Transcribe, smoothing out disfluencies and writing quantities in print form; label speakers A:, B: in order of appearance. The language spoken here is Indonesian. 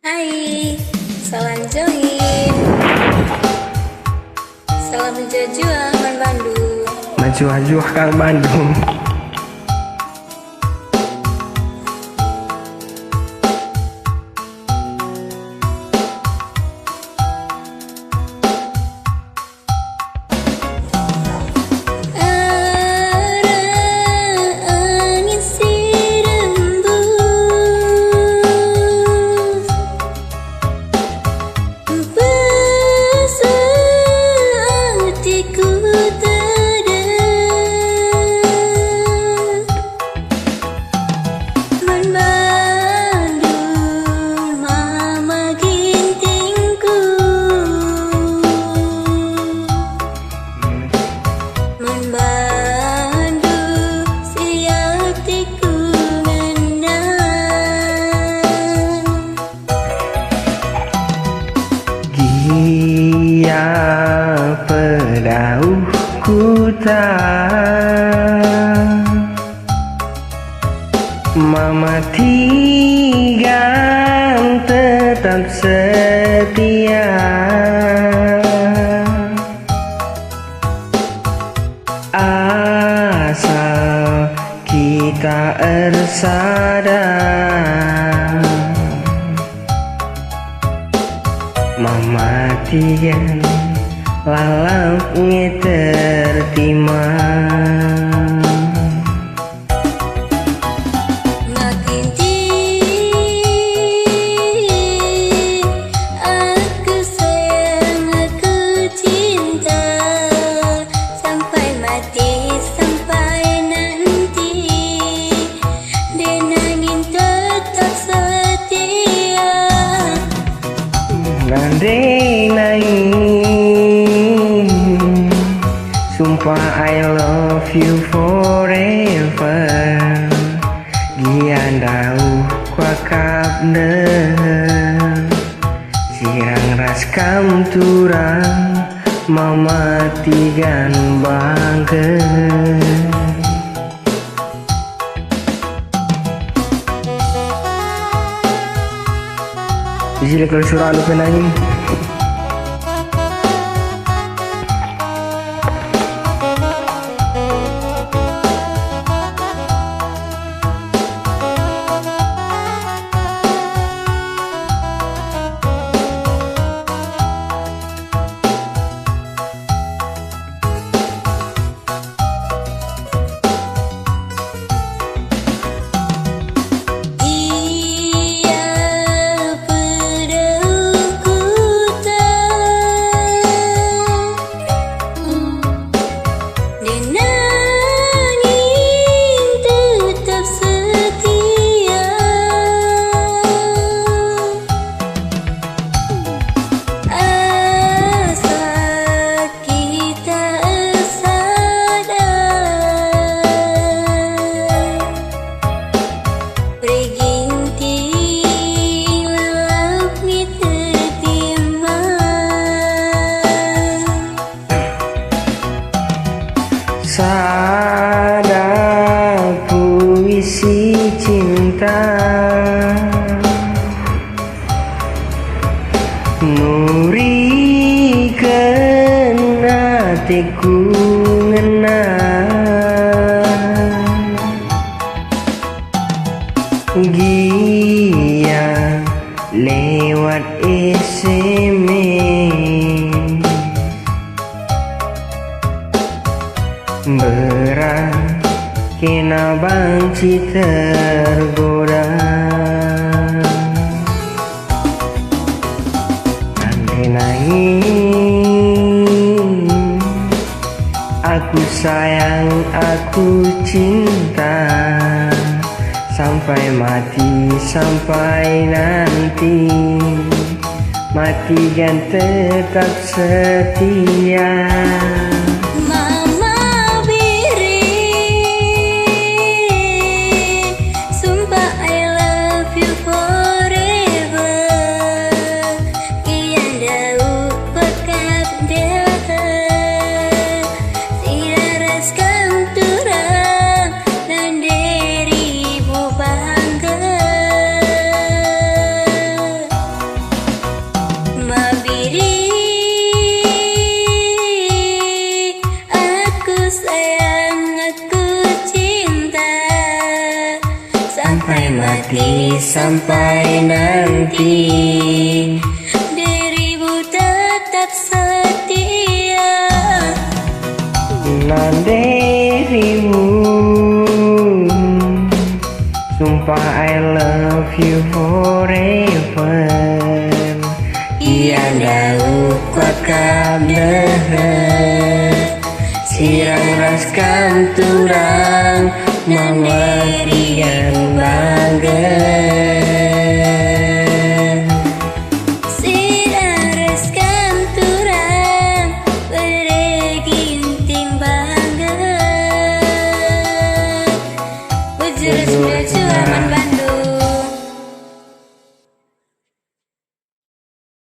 A: Hai, salam join. Salam jajuan man Bandung.
B: Maju-maju Kang Bandung.
A: Angin si rembus hatiku Man Bandung, mama gintingku. Man Bandung, si hatiku ngenang.
B: Gia pedauh kuta Mama tigang tetap setia Asal kita ersada Mama tigan lalau tertima
A: Makin tinggi aku sayang, aku cinta sampai mati, sampai nanti. Dan angin tetap setia.
B: Nandai naik Sumpah I love you forever Gian dauh kuakap Sirang ras kam turang Mama tigan bangga Jadi kalau surah lu penangin
A: Ia pedauh kuta dan angin tetap setia Asal kita sadar Berginting laut ni tertima
B: Sada puisi cinta Nurikeun hatiku ngenang Gia lewat SMS Berat kena banci tergoda Andai nangis Aku sayang, aku cinta Sampai mati, sampai nanti Mati kan tetap setia
A: Mama birin sumpah I love you forever Kian dauh pekat dehat Siraras kam turang dan deribu bangga
B: sampai nanti.
A: Dirimu tetap setia.
B: Non dirimu, sumpah I love you forever.